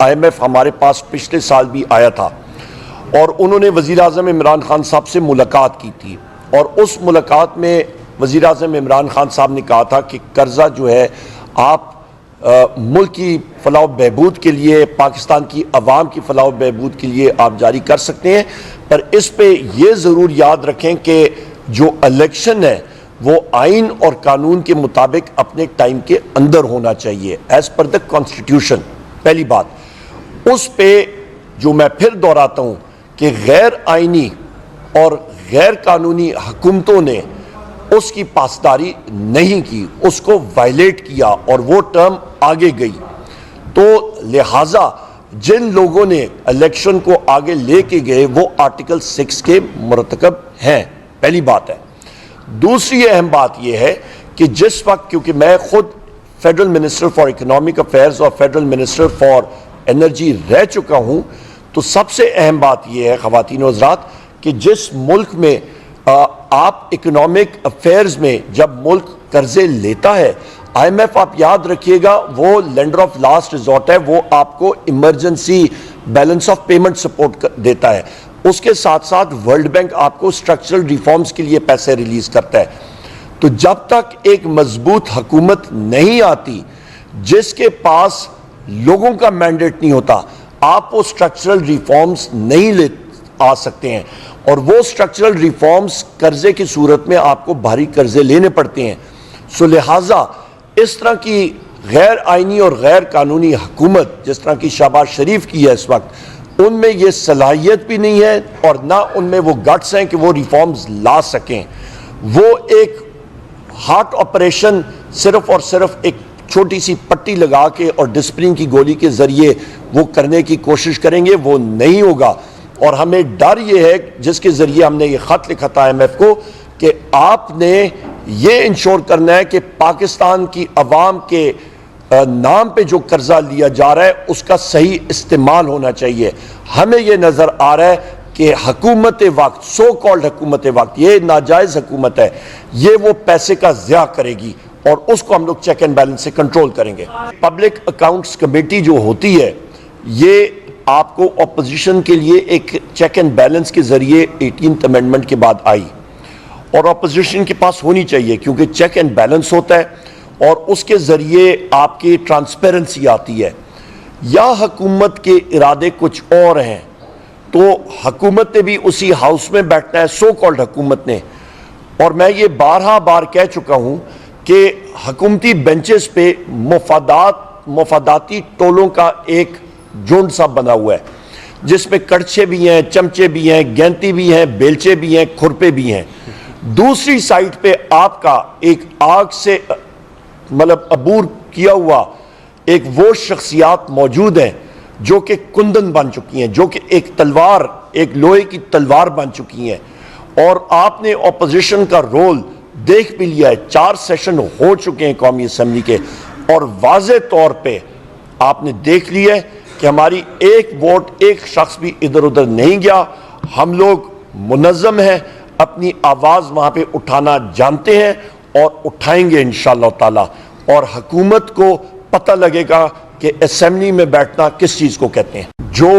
IMF ہمارے پاس پچھلے سال بھی آیا تھا اور انہوں نے وزیر اعظم عمران خان صاحب سے ملاقات کی تھی، اور اس ملاقات میں وزیر اعظم عمران خان صاحب نے کہا تھا کہ قرضہ جو ہے آپ ملک کی فلاح و بہبود کے لیے، پاکستان کی عوام کی فلاح و بہبود کے لیے آپ جاری کر سکتے ہیں، پر اس پہ یہ ضرور یاد رکھیں کہ جو الیکشن ہے وہ آئین اور قانون کے مطابق اپنے ٹائم کے اندر ہونا چاہیے، ایز پر دا کانسٹیٹیوشن۔ پہلی بات اس پہ جو میں پھر دہراتا ہوں کہ غیر آئینی اور غیر قانونی حکومتوں نے اس کی پاسداری نہیں کی، اس کو وائلیٹ کیا اور وہ ٹرم آگے گئی، تو لہٰذا جن لوگوں نے الیکشن کو آگے لے کے گئے وہ آرٹیکل 6 کے مرتکب ہیں، پہلی بات ہے۔ دوسری اہم بات یہ ہے کہ جس وقت، کیونکہ میں خود federal minister for economic affairs اور فیڈرل منسٹر فار انرجی رہ چکا ہوں، تو سب سے اہم بات یہ ہے خواتین و حضرات کہ جس ملک میں آپ اکنامک افیئرز میں جب ملک قرضے لیتا ہے، IMF آپ یاد رکھیے گا وہ لینڈر آف لاسٹ ریزورٹ ہے، وہ آپ کو emergency balance of payment support دیتا ہے، اس کے ساتھ ساتھ ورلڈ بینک آپ کو اسٹرکچرل ریفارمز کے لیے پیسے ریلیز کرتا ہے۔ تو جب تک ایک مضبوط حکومت نہیں آتی جس کے پاس لوگوں کا مینڈیٹ نہیں ہوتا، آپ وہ اسٹرکچرل ریفارمز نہیں لے آ سکتے ہیں، اور وہ اسٹرکچرل ریفارمز قرضے کی صورت میں آپ کو بھاری قرضے لینے پڑتے ہیں۔ سو لہٰذا اس طرح کی غیر آئینی اور غیر قانونی حکومت جس طرح کی شہباز شریف کی ہے اس وقت، ان میں یہ صلاحیت بھی نہیں ہے اور نہ ان میں وہ گٹس ہیں کہ وہ ریفارمز لا سکیں۔ وہ ایک ہارٹ آپریشن صرف اور صرف ایک چھوٹی سی پٹی لگا کے اور ڈسپلن کی گولی کے ذریعے وہ کرنے کی کوشش کریں گے، وہ نہیں ہوگا۔ اور ہمیں ڈر یہ ہے جس کے ذریعے ہم نے یہ خط لکھا تھا IMF کو کہ آپ نے یہ انشور کرنا ہے کہ پاکستان کی عوام کے نام پہ جو قرضہ لیا جا رہا ہے اس کا صحیح استعمال ہونا چاہیے۔ ہمیں یہ نظر آ رہا ہے کہ حکومت وقت، سو کالڈ حکومت وقت، یہ ناجائز حکومت ہے، یہ وہ پیسے کا ضیاع کرے گی اور اس کو ہم لوگ چیک اینڈ بیلنس سے کنٹرول کریں گے۔ پبلک اکاؤنٹس کمیٹی جو ہوتی ہے یہ آپ کو اپوزیشن کے لیے ایک چیک اینڈ بیلنس کے ذریعے 18th امینڈمنٹ کے بعد آئی، اور اپوزیشن کے پاس ہونی چاہیے کیونکہ چیک اینڈ بیلنس ہوتا ہے اور اس کے ذریعے آپ کی ٹرانسپیرنسی آتی ہے۔ یا حکومت کے ارادے کچھ اور ہیں تو حکومت نے بھی اسی ہاؤس میں بیٹھنا ہے، سو کالڈ حکومت نے، اور میں یہ بارہا بار کہہ چکا ہوں کہ حکومتی بینچز پہ مفاداتی ٹولوں کا ایک جھنڈ سا بنا ہوا ہے جس میں کڑچے بھی ہیں، چمچے بھی ہیں، گینتی بھی ہیں، بیلچے بھی ہیں، کھرپے بھی ہیں۔ دوسری سائٹ پہ آپ کا ایک آگ سے عبور کیا ہوا ایک وہ شخصیات موجود ہیں جو کہ کندن بن چکی ہیں، جو کہ ایک تلوار، ایک لوہے کی تلوار بن چکی ہیں، اور آپ نے اپوزیشن کا رول دیکھ بھی لیا ہے۔ 4 سیشن ہو چکے ہیں قومی اسمبلی کے، اور واضح طور پہ آپ نے دیکھ لیا ہے کہ ہماری ایک ووٹ ایک شخص بھی ادھر ادھر نہیں گیا۔ ہم لوگ منظم ہیں، اپنی آواز وہاں پہ اٹھانا جانتے ہیں اور اٹھائیں گے انشاءاللہ تعالی، اور حکومت کو پتہ لگے گا کہ اسمبلی میں بیٹھنا کس چیز کو کہتے ہیں۔ جو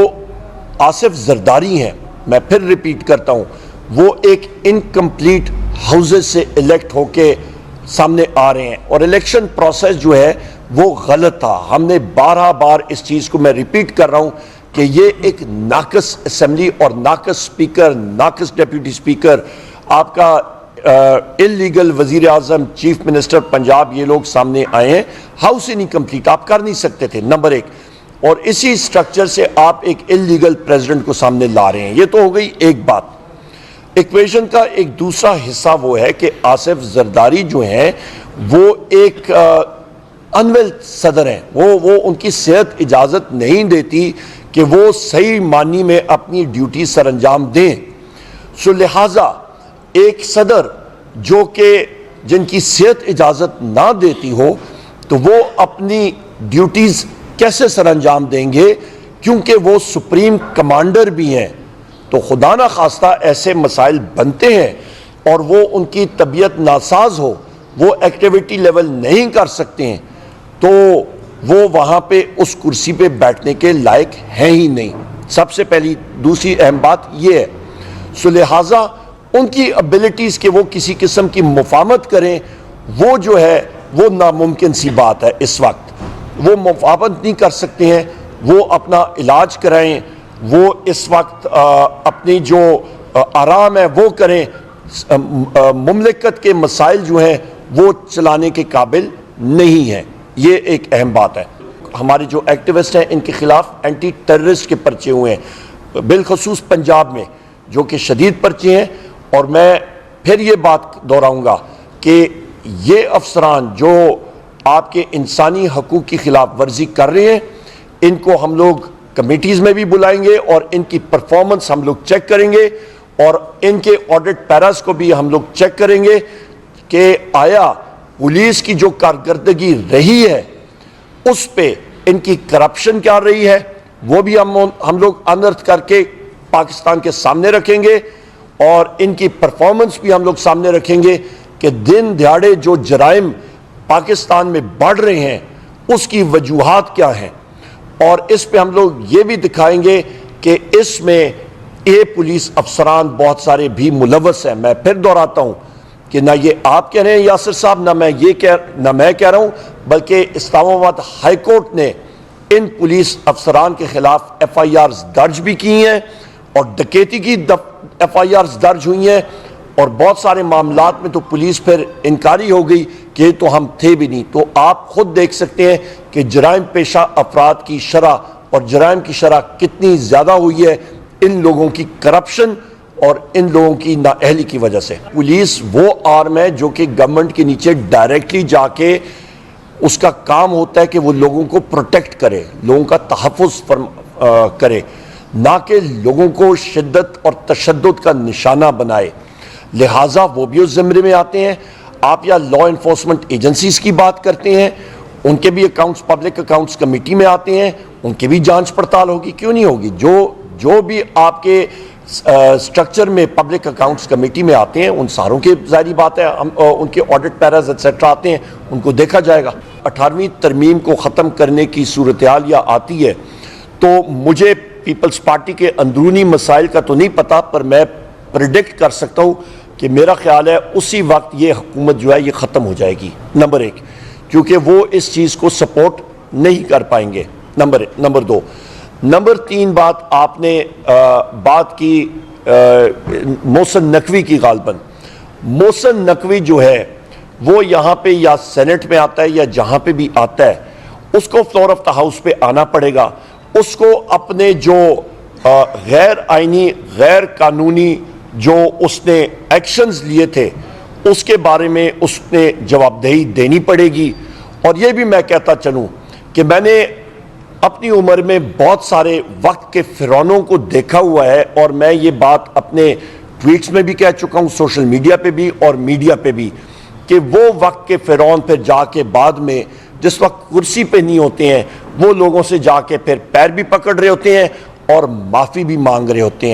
آصف زرداری ہیں، میں پھر ریپیٹ کرتا ہوں، وہ ایک انکمپلیٹ ہاؤسز سے الیکٹ ہو کے سامنے آ رہے ہیں، اور الیکشن پروسیس جو ہے وہ غلط تھا۔ ہم نے 12 بار اس چیز کو میں ریپیٹ کر رہا ہوں کہ یہ ایک ناقص اسمبلی اور ناقص سپیکر، ناقص ڈیپیوٹی سپیکر، آپ کا انلیگل وزیر اعظم، چیف منسٹر پنجاب، یہ لوگ سامنے آئے ہیں۔ ہاؤس انکمپلیٹ آپ کر نہیں سکتے تھے، نمبر 1، اور اسی سٹرکچر سے آپ ایک انلیگل پریزیڈنٹ کو سامنے لا رہے ہیں۔ یہ تو ہو گئی ایک بات۔ ایکویشن کا ایک دوسرا حصہ وہ ہے کہ آصف زرداری جو ہیں وہ ایک انویل صدر ہیں، وہ ان کی صحت اجازت نہیں دیتی کہ وہ صحیح معنی میں اپنی ڈیوٹی سر انجام دیں۔ سو لہٰذا ایک صدر جو کہ جن کی صحت اجازت نہ دیتی ہو تو وہ اپنی ڈیوٹیز کیسے سر انجام دیں گے، کیونکہ وہ سپریم کمانڈر بھی ہیں۔ تو خدا نہ خواستہ ایسے مسائل بنتے ہیں اور وہ ان کی طبیعت ناساز ہو، وہ ایکٹیویٹی لیول نہیں کر سکتے ہیں، تو وہ وہاں پہ اس کرسی پہ بیٹھنے کے لائق ہیں ہی نہیں، سب سے پہلی۔ دوسری اہم بات یہ ہے، سو لہٰذا ان کی ابیلٹیز کہ وہ کسی قسم کی مفاہمت کریں، وہ جو ہے وہ ناممکن سی بات ہے۔ اس وقت وہ مفاہمت نہیں کر سکتے ہیں، وہ اپنا علاج کرائیں، وہ اس وقت اپنی جو آرام ہے وہ کریں، مملکت کے مسائل جو ہیں وہ چلانے کے قابل نہیں ہیں۔ یہ ایک اہم بات ہے۔ ہمارے جو ایکٹیوسٹ ہیں ان کے خلاف اینٹی ٹیررسٹ کے پرچے ہوئے ہیں، بالخصوص پنجاب میں، جو کہ شدید پرچے ہیں۔ اور میں پھر یہ بات دہراؤں گا کہ یہ افسران جو آپ کے انسانی حقوق کی خلاف ورزی کر رہے ہیں، ان کو ہم لوگ کمیٹیز میں بھی بلائیں گے اور ان کی پرفارمنس ہم لوگ چیک کریں گے، اور ان کے آڈٹ پیراز کو بھی ہم لوگ چیک کریں گے کہ آیا پولیس کی جو کارکردگی رہی ہے اس پہ ان کی کرپشن کیا رہی ہے، وہ بھی ہم لوگ انرتھ کر کے پاکستان کے سامنے رکھیں گے، اور ان کی پرفارمنس بھی ہم لوگ سامنے رکھیں گے کہ دن دہاڑے جو جرائم پاکستان میں بڑھ رہے ہیں اس کی وجوہات کیا ہیں، اور اس پہ ہم لوگ یہ بھی دکھائیں گے کہ اس میں یہ پولیس افسران بہت سارے بھی ملوث ہیں۔ میں پھر دہراتا ہوں کہ نہ یہ آپ کہہ رہے ہیں یاسر صاحب، نہ میں کہہ رہا ہوں، بلکہ اسلام آباد ہائی کورٹ نے ان پولیس افسران کے خلاف ایف آئی آرز درج بھی کی ہیں، اور ڈکیتی کی ایف آئی آرز درج ہوئی ہیں، اور بہت سارے معاملات میں تو پولیس پھر انکاری ہو گئی کہ یہ تو ہم تھے بھی نہیں۔ تو آپ خود دیکھ سکتے ہیں کہ جرائم پیشہ افراد کی شرح اور جرائم کی شرح کتنی زیادہ ہوئی ہے ان لوگوں کی کرپشن اور ان لوگوں کی نااہلی کی وجہ سے۔ پولیس وہ آرم ہے جو کہ گورنمنٹ کے نیچے ڈائریکٹلی جا کے اس کا کام ہوتا ہے کہ وہ لوگوں کو پروٹیکٹ کرے، لوگوں کا تحفظ کرے، نہ کہ لوگوں کو شدت اور تشدد کا نشانہ بنائے۔ لہٰذا وہ بھی اس زمرے میں آتے ہیں۔ آپ یا لا انفورسمنٹ ایجنسیز کی بات کرتے ہیں، ان کے بھی اکاؤنٹس پبلک اکاؤنٹس کمیٹی میں آتے ہیں، ان کی بھی جانچ پڑتال ہوگی، کیوں نہیں ہوگی؟ جو بھی آپ کے سٹرکچر میں پبلک اکاؤنٹس کمیٹی میں آتے ہیں ان ساروں کی ظاہری بات ہے ان کے آڈٹ پیراز ایٹسیٹرا آتے ہیں، ان کو دیکھا جائے گا۔ 18ویں ترمیم کو ختم کرنے کی صورتحال یا آتی ہے تو مجھے پیپلز پارٹی کے اندرونی مسائل کا تو نہیں پتا، پر میں پریڈکٹ کر سکتا ہوں کہ میرا خیال ہے اسی وقت یہ حکومت جو ہے یہ ختم ہو جائے گی، نمبر ایک، کیونکہ وہ اس چیز کو سپورٹ نہیں کر پائیں گے، نمبر دو۔ نمبر تین بات آپ نے بات کی محسن نقوی کی، غالباً محسن نقوی جو ہے وہ یہاں پہ یا سینٹ میں آتا ہے یا جہاں پہ بھی آتا ہے، اس کو فلور آف دا ہاؤس پہ آنا پڑے گا، اس کو اپنے جو غیر آئینی غیر قانونی جو اس نے ایکشنز لیے تھے اس کے بارے میں اس نے جواب دہی دینی پڑے گی۔ اور یہ بھی میں کہتا چلوں کہ میں نے اپنی عمر میں بہت سارے وقت کے فرعونوں کو دیکھا ہوا ہے، اور میں یہ بات اپنے ٹویٹس میں بھی کہہ چکا ہوں، سوشل میڈیا پہ بھی اور میڈیا پہ بھی، کہ وہ وقت کے فرعون پھر جا کے بعد میں جس وقت کرسی پہ نہیں ہوتے ہیں وہ لوگوں سے جا کے پھر پیر بھی پکڑ رہے ہوتے ہیں اور معافی بھی مانگ رہے ہوتے ہیں۔